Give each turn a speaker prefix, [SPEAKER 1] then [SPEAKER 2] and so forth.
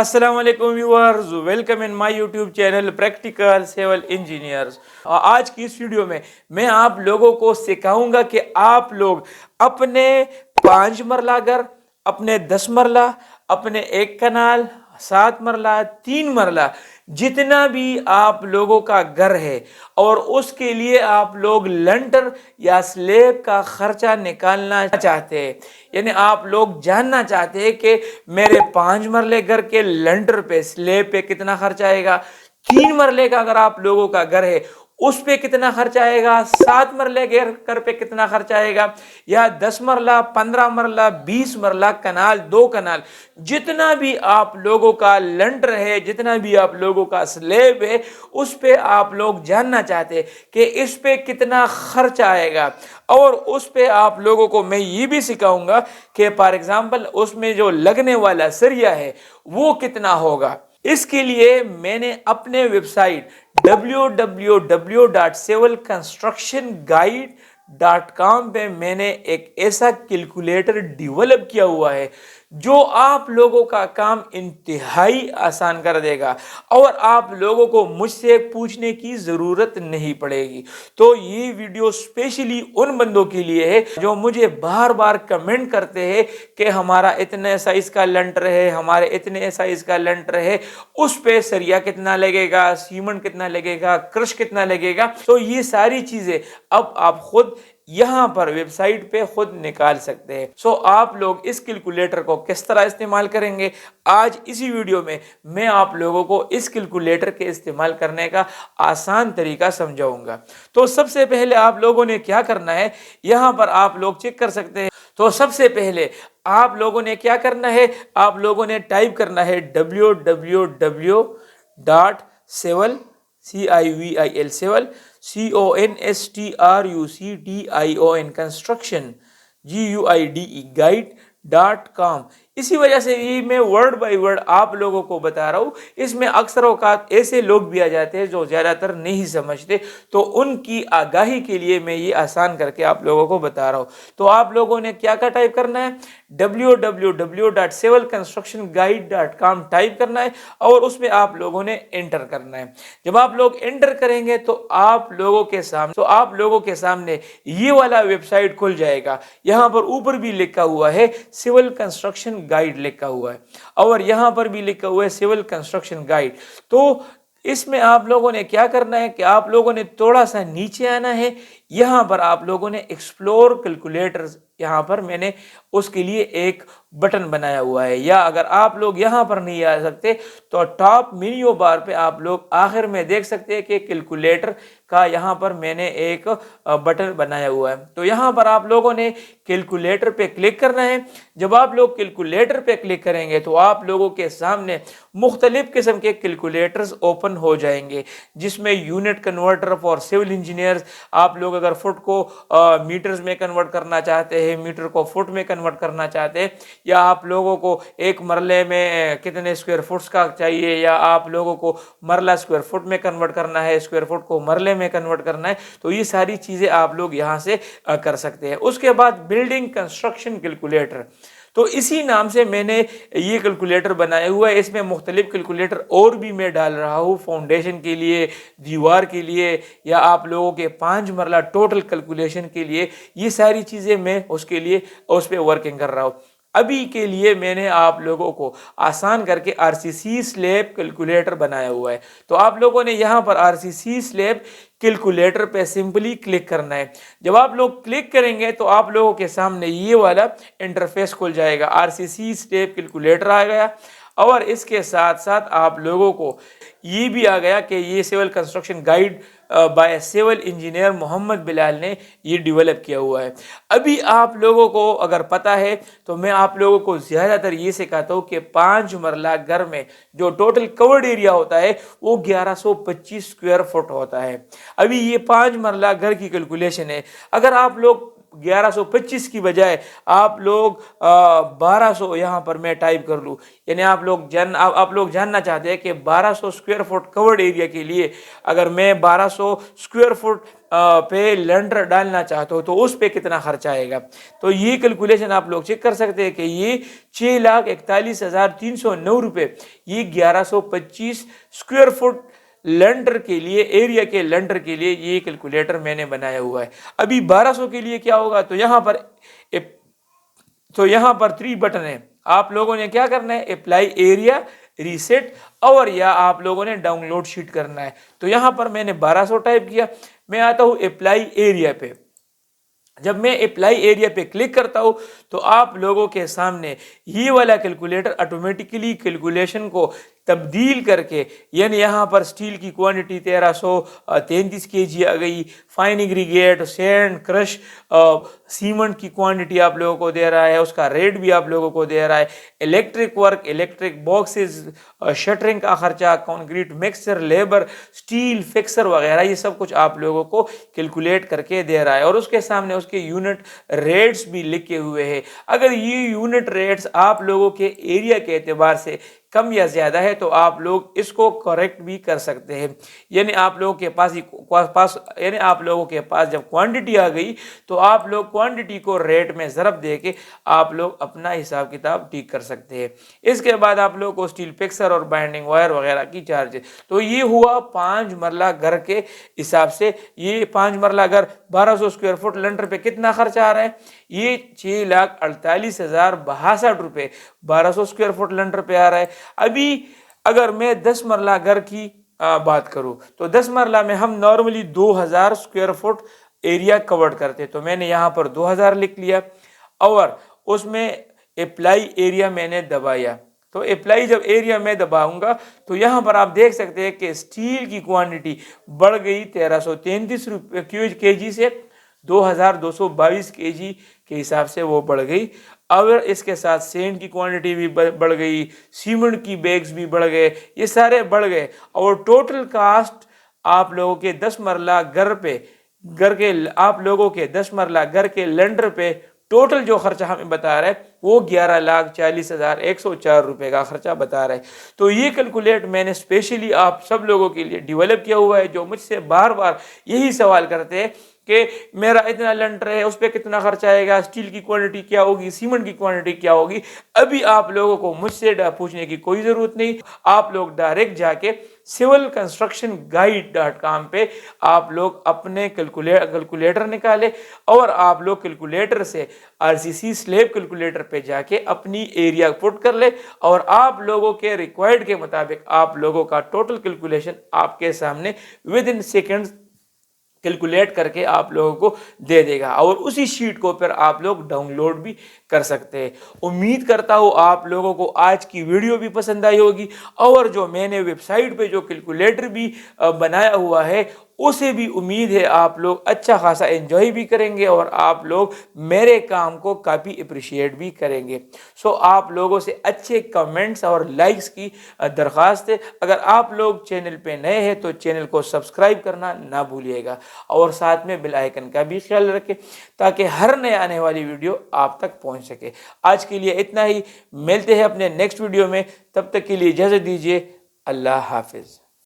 [SPEAKER 1] السلام علیکم viewers, welcome in my YouTube channel practical civil engineers. آج کی اس ویڈیو میں آپ لوگوں کو سکھاؤں گا کہ آپ لوگ اپنے 5 مرلہ گھر، اپنے 10 مرلہ، اپنے 1 کنال، 7 مرلہ، 3 مرلہ، جتنا بھی آپ لوگوں کا گھر ہے اور اس کے لیے آپ لوگ لنٹر یا سلیب کا خرچہ نکالنا چاہتے ہیں، یعنی آپ لوگ جاننا چاہتے ہیں کہ میرے 5 مرلے گھر کے لنٹر پہ، سلیب پہ کتنا خرچ آئے گا، 3 مرلے کا اگر آپ لوگوں کا گھر ہے اس پہ کتنا خرچ آئے گا، 7 مرلے گھر پہ کتنا خرچ آئے گا، یا 10 مرلہ، 15 مرلہ، 20 مرلہ، کنال، 2 کنال، جتنا بھی آپ لوگوں کا لنٹر ہے، جتنا بھی آپ لوگوں کا سلیب ہے، اس پہ آپ لوگ جاننا چاہتے ہیں کہ اس پہ کتنا خرچ آئے گا۔ اور اس پہ آپ لوگوں کو میں یہ بھی سکھاؤں گا کہ فار ایگزامپل اس میں جو لگنے والا سریا ہے وہ کتنا ہوگا۔ اس کے لیے میں نے اپنے ویب سائٹ www.civilconstructionguide.com پہ میں نے ایک ایسا کیلکولیٹر ڈیولپ کیا ہوا ہے جو آپ لوگوں کا کام انتہائی آسان کر دے گا، اور آپ لوگوں کو مجھ سے پوچھنے کی ضرورت نہیں پڑے گی۔ تو یہ ویڈیو اسپیشلی ان بندوں کے لیے ہے جو مجھے بار بار کمنٹ کرتے ہیں کہ ہمارا اتنے سائز کا لنٹر ہے، ہمارے اتنے سائز کا لنٹر ہے، اس پہ سریا کتنا لگے گا، سیمنٹ کتنا لگے گا، کرش کتنا لگے گا۔ تو یہ ساری چیزیں اب آپ خود یہاں پر ویب سائٹ پہ خود نکال سکتے ہیں۔ آپ لوگ اس کیلکولیٹر کو کس طرح استعمال کریں گے، آج اسی ویڈیو میں آپ لوگوں کو اس کیلکولیٹر کے استعمال کرنے کا آسان طریقہ سمجھاؤں گا۔ تو سب سے پہلے آپ لوگوں نے کیا کرنا ہے، یہاں پر آپ لوگ چیک کر سکتے ہیں۔ تو سب سے پہلے آپ لوگوں نے کیا کرنا ہے، آپ لوگوں نے ٹائپ کرنا ہے www.civil construction guide.com۔ اسی وجہ سے یہ میں ورڈ بائی ورڈ آپ لوگوں کو بتا رہا ہوں۔ اس میں اکثر اوقات ایسے لوگ بھی آ جاتے ہیں جو زیادہ تر نہیں سمجھتے، تو ان کی آگاہی کے لیے میں یہ آسان کر کے آپ لوگوں کو بتا رہا ہوں۔ تو آپ لوگوں نے کیا ٹائپ کرنا ہے، www.civilconstructionguide.com ٹائپ کرنا ہے، اور اس میں آپ لوگوں نے انٹر کرنا ہے۔ جب آپ لوگ انٹر کریں گے تو آپ لوگوں کے سامنے یہ والا ویب سائٹ کھل جائے گا۔ یہاں پر اوپر بھی لکھا ہوا ہے سول کنسٹرکشن گائیڈ لکھا ہوا ہے، اور یہاں پر بھی لکھا ہوا ہے سول کنسٹرکشن گائیڈ۔ تو اس میں آپ لوگوں نے کیا کرنا ہے کہ آپ لوگوں نے تھوڑا سا نیچے آنا ہے، یہاں پر آپ لوگوں نے ایکسپلور کیلکولیٹر، یہاں پر میں نے اس کے لیے ایک بٹن بنایا ہوا ہے، یا اگر آپ لوگ یہاں پر نہیں آ سکتے تو ٹاپ مینیو بار پہ آپ لوگ آخر میں دیکھ سکتے ہیں کہ کیلکولیٹر کا یہاں پر میں نے ایک بٹن بنایا ہوا ہے۔ تو یہاں پر آپ لوگوں نے کیلکولیٹر پہ کلک کرنا ہے۔ جب آپ لوگ کیلکولیٹر پہ کلک کریں گے تو آپ لوگوں کے سامنے مختلف قسم کے کیلکولیٹرز اوپن ہو جائیں گے، جس میں unit converter for civil engineers, آپ لوگ اگر فٹ کو میٹرز میں کنورٹ کرنا چاہتے ہیں، میٹر کو فٹ میں کنورٹ کرنا چاہتے ہیں، یا آپ لوگوں کو ایک مرلے میں کتنے اسکوائر فٹس کا چاہیے، یا آپ لوگوں کو مرلہ اسکوائر فٹ میں کنورٹ کرنا ہے، اسکوائر فٹ کو مرلے میں کنورٹ کرنا ہے، تو یہ ساری چیزیں آپ لوگ یہاں سے کر سکتے ہیں۔ اس کے بعد بلڈنگ کنسٹرکشن کیلکولیٹر، تو اسی نام سے میں نے یہ کیلکولیٹر بنایا ہوا ہے۔ اس میں مختلف کیلکولیٹر اور بھی میں ڈال رہا ہوں، فاؤنڈیشن کے لیے، دیوار کے لیے، یا آپ لوگوں کے 5 مرلہ ٹوٹل کیلکولیشن کے لیے، یہ ساری چیزیں میں اس کے لیے اس پہ ورکنگ کر رہا ہوں۔ ابھی کے لیے میں نے آپ لوگوں کو آسان کر کے RCC سلیب کیلکولیٹر بنایا ہوا ہے۔ تو آپ لوگوں نے یہاں پر RCC سلیب کیلکولیٹر پہ سمپلی کلک کرنا ہے۔ جب آپ لوگ کلک کریں گے تو آپ لوگوں کے سامنے یہ والا انٹرفیس کھل جائے گا، RCC سلیب کیلکولیٹر آ گیا، اور اس کے ساتھ ساتھ آپ لوگوں کو یہ بھی آ گیا کہ یہ civil construction guide by civil engineer Muhammad Bilal نے یہ ڈیولپ کیا ہوا ہے۔ ابھی آپ لوگوں کو اگر پتہ ہے تو میں آپ لوگوں کو زیادہ تر یہ سکھاتا ہوں کہ 5 مرلہ گھر میں جو ٹوٹل کورڈ ایریا ہوتا ہے وہ 1125 اسکوائر فٹ ہوتا ہے۔ ابھی یہ 5 مرلہ گھر کی کیلکولیشن ہے۔ اگر آپ لوگ 1125 کی بجائے آپ لوگ 1200 یہاں پر میں ٹائپ کر لوں، یعنی آپ لوگ جاننا چاہتے ہیں کہ 1200 اسکوائر فٹ کورڈ ایریا کے لیے اگر میں 1200 اسکوائر فٹ پہ لینڈر ڈالنا چاہتا ہوں تو اس پہ کتنا خرچہ آئے گا۔ تو یہ کیلکولیشن آپ لوگ چیک کر سکتے ہیں کہ یہ 6,41,309 روپے، یہ 1125 اسکوائر فٹ لینڈر کے لیے، ایریا کے لینڈر کے لیے یہ کیلکولیٹر میں نے بنایا ہوا ہے۔ ابھی 1200 کے لیے کیا ہوگا، تو یہاں پر 3 بٹن ہیں، آپ لوگوں نے کیا کرنا ہے، اپلائی ایریا، ریسیٹ، اور یا آپ لوگوں نے ڈاؤن لوڈ شیٹ کرنا ہے۔ تو یہاں پر میں نے 1200 ٹائپ کیا، میں آتا ہوں اپلائی ایریا پہ۔ جب میں اپلائی ایریا پہ کلک کرتا ہوں تو آپ لوگوں کے سامنے یہ والا کیلکولیٹر آٹومیٹکلی کیلکولیشن کو تبدیل کر کے، یعنی یہاں پر سٹیل کی کوانٹٹی 1333 kg آ گئی، فائن ایگریگیٹ، سینڈ، کرش، سیمنٹ کی کوانٹٹی آپ لوگوں کو دے رہا ہے، اس کا ریٹ بھی آپ لوگوں کو دے رہا ہے، electric work, electric boxes, shuttering کا خرچہ، concrete mixture, labour, steel fixer وغیرہ، یہ سب کچھ آپ لوگوں کو کیلکولیٹ کر کے دے رہا ہے، اور اس کے سامنے اس کے یونٹ ریٹس بھی لکھے ہوئے ہیں۔ اگر یہ یونٹ ریٹس آپ لوگوں کے ایریا کے اعتبار سے کم یا زیادہ ہے تو آپ لوگ اس کو کریکٹ بھی کر سکتے ہیں، یعنی آپ لوگوں کے پاس جب کوانٹٹی آ گئی تو آپ لوگ کوانٹٹی کو ریٹ میں ضرب دے کے آپ لوگ اپنا حساب کتاب ٹھیک کر سکتے ہیں۔ اس کے بعد آپ لوگوں کو اسٹیل فکسر اور بائنڈنگ وائر وغیرہ کی چارج ہے۔ تو یہ ہوا 5 مرلہ گھر کے حساب سے، یہ 5 مرلہ گھر 1200 اسکوائر فٹ لینڈر پہ کتنا خرچ آ رہا ہے، یہ 6,48,062 روپے 1200 اسکوائر فٹ لینڈر پہ آ رہا ہے۔ ابھی اگر میں 10 مرلہ گھر کی بات کروں تو 10 مرلہ میں ہم نارملی 2000 اسکوائر فٹ ایریا کورڈ کرتے، تو میں نے یہاں پر 2000 لکھ لیا، اور اس میں اپلائی ایریا میں نے دبایا۔ تو اپلائی جب ایریا میں دباؤں گا تو یہاں پر آپ دیکھ سکتے ہیں کہ سٹیل کی کوانٹٹی بڑھ گئی 1333 kg سے 2222 kg کے حساب سے وہ بڑھ گئی، اور اس کے ساتھ سینڈ کی کوانٹٹی بھی بڑھ گئی، سیمنٹ کی بیگز بھی بڑھ گئے، یہ سارے بڑھ گئے، اور ٹوٹل کاسٹ آپ لوگوں کے 10 مرلہ گھر کے لینڈر پہ ٹوٹل جو خرچہ ہمیں بتا رہا ہے وہ 11,40,104 روپے کا خرچہ بتا رہا ہے۔ تو یہ کیلکولیٹ میں نے اسپیشلی آپ سب لوگوں کے لیے ڈیولپ کیا ہوا ہے، جو مجھ سے بار بار یہی سوال کرتے ہیں کہ میرا اتنا لینڈر ہے، اس پہ کتنا خرچ آئے گا، اسٹیل کی کوانٹٹی کیا ہوگی، سیمنٹ کی کوانٹٹی کیا ہوگی۔ ابھی آپ لوگوں کو مجھ سے پوچھنے کی کوئی ضرورت نہیں، آپ لوگ ڈائریکٹ جا کے civilconstructionguide.com پہ آپ لوگ اپنے کیلکولیٹر نکالے، اور آپ لوگ کیلکولیٹر سے RCC سلیب کیلکولیٹر پہ جا کے اپنی ایریا پٹ کر لے، اور آپ لوگوں کے ریکوائرڈ کے مطابق آپ لوگوں کا ٹوٹل کیلکولیشن آپ کے سامنے ودن سیکنڈز کیلکولیٹ کر کے آپ لوگوں کو دے دے گا، اور اسی شیٹ کو پھر آپ لوگ ڈاؤن لوڈ بھی کر سکتے ہیں۔ امید کرتا ہوں آپ لوگوں کو آج کی ویڈیو بھی پسند آئی ہوگی، اور جو میں نے ویب سائٹ پہ جو کیلکولیٹر بھی بنایا ہوا ہے اسے بھی امید ہے آپ لوگ اچھا خاصا انجوائے بھی کریں گے، اور آپ لوگ میرے کام کو کافی اپریشیٹ بھی کریں گے۔ سو آپ لوگوں سے اچھے کمنٹس اور لائکس کی درخواست ہے۔ اگر آپ لوگ چینل پہ نئے ہیں تو چینل کو سبسکرائب کرنا نہ بھولیے گا، اور ساتھ میں بیل آئیکن کا بھی خیال رکھیں تاکہ ہر نئے آنے والی ویڈیو آپ تک پہنچ سکے۔ آج کے لیے اتنا ہی، ملتے ہیں اپنے نیکسٹ ویڈیو میں، تب تک کے لیے اجازت دیجیے، اللہ حافظ۔